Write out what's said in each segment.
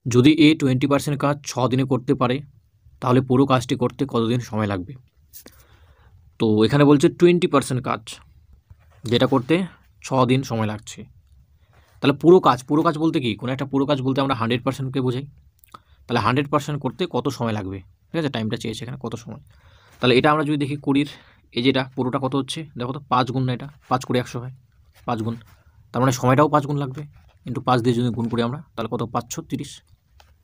যদি এ 20% কাজ 6 দিনে করতে পারে তাহলে পুরো কাজটি করতে কতদিন সময় লাগবে। তো এখানে বলছে 20% কাজ যেটা করতে 6 দিন সময় লাগছে। তাহলে পুরো কাজ বলতে কি, কোনো একটা পুরো কাজ বলতে আমরা 100%কে বোঝাই। তাহলে 100% করতে কত সময় লাগবে, ঠিক আছে, টাইমটা চেয়েছে এখানে কত সময়। তাহলে এটা আমরা যদি দেখি 20 এই যেটা পুরোটা কত হচ্ছে দেখো তো 5 গুণ না, এটা 5 করে 100 হয়, 5 গুণ, তার মানে সময়টাও 5 গুণ লাগবে। ইন্টু 5 দিয়ে যদি গুণ করি আমরা তাহলে কত 5 × 30,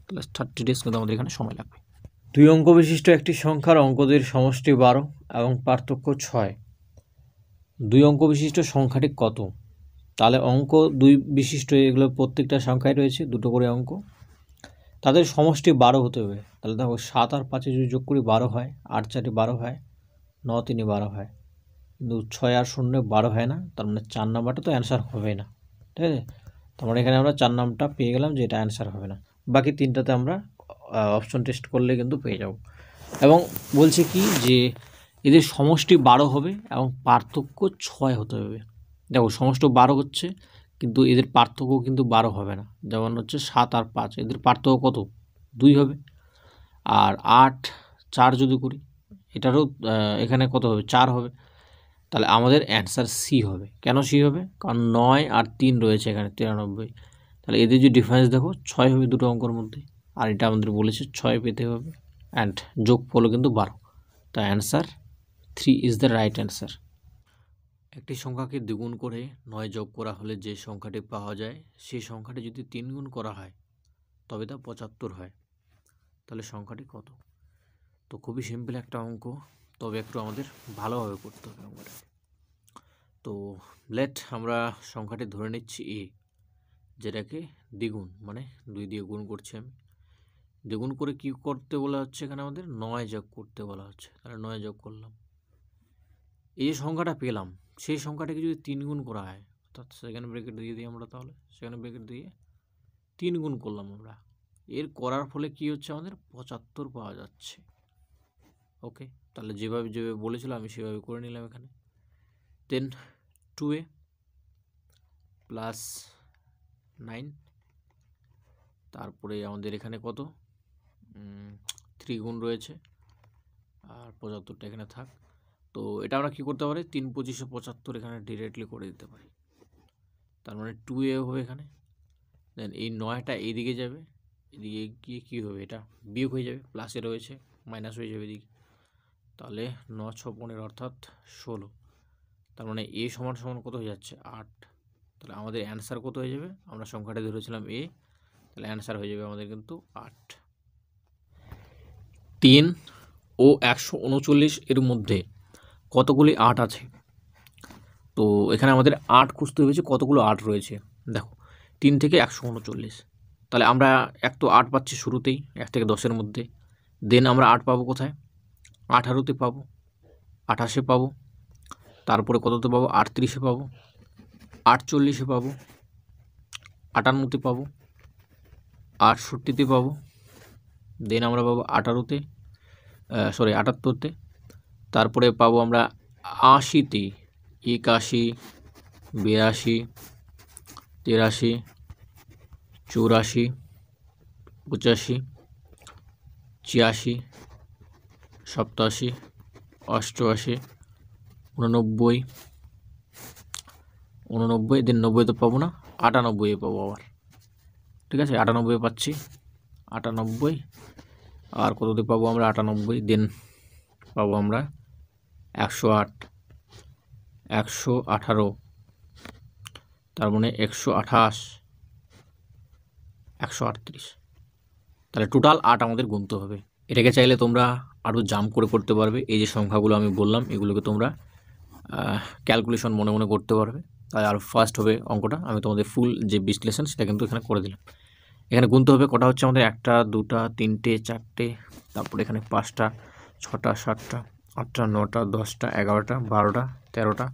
তাহলে 30 ডেজ কিন্তু আমাদের এখানে সময় লাগবে। 2 অঙ্ক বিশিষ্ট একটি সংখ্যার অঙ্কদের সমষ্টি 12 এবং পার্থক্য 6। 2 অঙ্ক বিশিষ্ট সংখ্যাটি কত? তাহলে অঙ্ক 2 বিশিষ্ট এগুলো প্রত্যেকটা সংখ্যায় রয়েছে দুটো করে অঙ্ক, তাদের সমষ্টি 12 হতে হবে। তাহলে দেখো 7 আর 5 যদি যোগ করি 12 হয়, 8 4 12 হয়, 9 3 12 হয়, কিন্তু 6 আর 0 12 হয় না, তার মানে 4 নাম্বারটা তো অ্যান্সার হবে না, ঠিক আছে। তার মানে এখানে আমরা 4 নাম্বারটা পেয়ে গেলাম যে এটা অ্যান্সার হবে না। বাকি তিনটাতে আমরা অপশন টেস্ট করলে কিন্তু পেয়ে যাব। এবং বলছে কি যে এদের সমষ্টি 12 হবে এবং পার্থক্য 6 হতে হবে। দেখো সমষ্টি 12 হচ্ছে কিন্তু এদের পার্থক্য কিন্তু 12 হবে না, যেমন হচ্ছে 7 আর 5 এদের পার্থক্য কত 2 হবে। আর 8 4 যদি করি এটারও এখানে কত হবে 4 হবে। তাহলে আমাদের অ্যান্সার সি হবে। কেন সি হবে? কারণ 9 আর 3 রয়েছে এখানে 93। তাহলে এদের যে ডিফারেন্স দেখো 6 হবে দুটো অঙ্কের মধ্যে, আর এটা আমাদের বলেছে 6 পেতে হবে, অ্যান্ড যোগফলও কিন্তু 12। তাই answer 3 is the right answer. একটি সংখ্যাকে দ্বিগুণ করে 9 যোগ করা হলে যে সংখ্যাটি পাওয়া যায় সেই সংখ্যাটি যদি 3 গুণ করা হয় তবে তা 75 হয়। তাহলে সংখ্যাটি কত? তো খুবই সিম্পল একটা অঙ্ক, তবে একটু আমাদের ভালোভাবে করতে হবে অঙ্কটা। তো লেট আমরা সংখ্যাটি ধরে নিচ্ছি এ, যেটাকে দ্বিগুণ মানে 2 দিয়ে গুণ করছি আমি। দ্বিগুণ করে কি করতে বলা হচ্ছে এখানে আমাদের 9 যোগ করতে বলা হচ্ছে। তাহলে 9 যোগ করলাম, এই যে সংখ্যাটা পেলাম সেই সংখ্যাটাকে যদি 3 গুণ করা হয়, অর্থাৎ সেখানে ব্র্যাকেট দিয়ে দিই আমরা, তাহলে সেখানে ব্র্যাকেট দিয়ে 3 গুণ করলাম আমরা, এর করার ফলে কি হচ্ছে আমাদের 75 পাওয়া যাচ্ছে। ওকে, তাহলে যেভাবে বলেছিল আমি সেভাবে করে নিলাম এখানে। দেন 2a প্লাস 9, তারপরে আমাদের এখানে কত 3 গুণ রয়েছে আর 75টা এখানে থাক। তো এটা আমরা কী করতে পারি 3 × 25 = 75 এখানে ডিরেক্টলি করে দিতে পারি। তার মানে 2a হবে এখানে। দেন এই 9টা এইদিকে যাবে, এদিকে গিয়ে কী হবে এটা বিয়োগ হয়ে যাবে, প্লাসে রয়েছে মাইনাস হয়ে যাবে এদিকে। তাহলে 9 6 15 অর্থাৎ 16। তার মানে এ সমান সমান কত হয়ে যাচ্ছে 8। তাহলে আমাদের অ্যান্সার কত হয়ে যাবে, আমরা সংখ্যাটা ধরেছিলাম এ, তাহলে অ্যান্সার হয়ে যাবে আমাদের কিন্তু 8। 3 ও 139 এর মধ্যে কতগুলি 8 আছে? তো এখানে আমাদের 8 খুঁজতে হয়েছে, কতগুলো 8 রয়েছে দেখো 3 থেকে 139। তাহলে আমরা এক তো 8 পাচ্ছি শুরুতেই 1 থেকে 10-এর মধ্যে। দেন আমরা 8 পাবো কোথায় 18-তে পাবো, 28-এ পাবো, তারপরে কততে পাবো 38-এ পাবো, 48-এ পাবো, 58-তে পাবো, 68-তে পাবো, দেন আমরা পাবো 18-তে 78-তে, তারপরে পাবো আমরা 80-তে, 81, 82, 83, 84, 85, 86, 87, 88, 89, 89, দেন 90-তে পাবো না, 98-এ পাবো আবার, ঠিক আছে 98-এ পাচ্ছি, 98, আর কততে পাবো আমরা 98, দেন পাবো আমরা 108, 118, তার মানে 128, 138। তাহলে টোটাল 8 আমাদের গুনতে হবে। এটাকে চাইলে তোমরা আরও জাম্প করে করতে পারবে। এই যে সংখ্যাগুলো আমি বললাম এগুলোকে তোমরা ক্যালকুলেশন মনে মনে করতে পারবে, তাই আরও ফাস্ট হবে অঙ্কটা। আমি তোমাদের ফুল যে বিশ্লেষণ সেটা কিন্তু এখানে করে দিলাম। এখানে গুনতে হবে কটা হচ্ছে আমাদের 1টা 2টা 3টে 4টে, তারপরে এখানে 5টা 6টা 7টা 8টা 9টা 10টা 11টা 12টা 13টা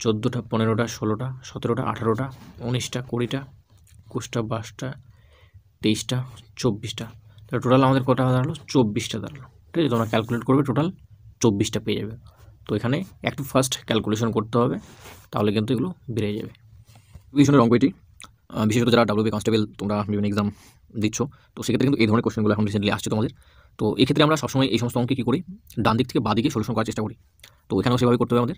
14টা 15টা 16টা 17টা 18টা 19টা 20টা 21টা 22টা 23টা 24টা। তাহলে টোটাল আমাদের কটা দাঁড়ালো 24টা দাঁড়ালো, ঠিক আছে। তোমরা ক্যালকুলেট করবে টোটাল 24টা পেয়ে যাবে। তো এখানে একটু ফার্স্ট ক্যালকুলেশন করতে হবে, তাহলে কিন্তু এগুলো বেড়ে যাবে। ভীষণের অঙ্ক এটি, বিশেষত যারা WB কনস্টেবল তোমরা বিভিন্ন এক্সাম দিচ্ছ। তো সেক্ষেত্রে কিন্তু এই ধরনের কোশ্চেনগুলো এখন রিসেন্টলি আসছে তোমাদের। তো এক্ষেত্রে আমরা সবসময় এই সমস্ত অঙ্কে কী করি, ডান দিক থেকে বাঁ দিকে সলিউশন করার চেষ্টা করি। তো এখানেও সেভাবে করতে হবে আমাদের।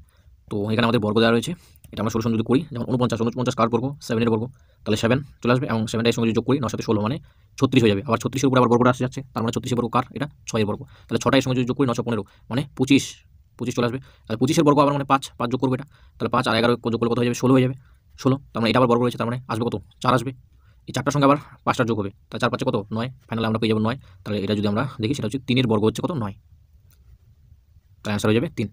তো এখানে আমাদের বর্গ দেওয়া রয়েছে, এটা আমরা সলিউশন যদি করি, যেমন 49 কার বর্গ 7 এর বর্গ, তাহলে 7 চলে আসবে এবং 7টা এর সঙ্গে যদি যোগ করি 9 সাথে 16 মানে 36 হয়ে যাবে। আবার 36 এর উপরে আবার বর্গটা আসতে যাচ্ছে, তার মানে 36 এর বর্গ কার, এটা 6 এর বর্গ। তাহলে 6টা এর সঙ্গে যদি যোগ করি 915 মানে 25 চলে আসবে। তাহলে 25 এর বর্গ আবার মানে 5 যোগ করবো এটা, তাহলে 5 আর 11 যোগ করলে কত হয়ে যাবে, 16 হয়ে যাবে। 16, তার মানে এটা আবার বর্গ রয়েছে, তার মানে আসবে কত, 4 আসবে। এই 4টার সঙ্গে আবার 5টার যোগ হবে, তাহলে 4 5 কত, 9, ফাইনালি আমরা পেয়ে যাবো 9। তাহলে এটা যদি আমরা দেখি সেটা হচ্ছে 3 এর বর্গ হচ্ছে কত, 9, তাহলে অ্যান্সার হয়ে যাবে 3।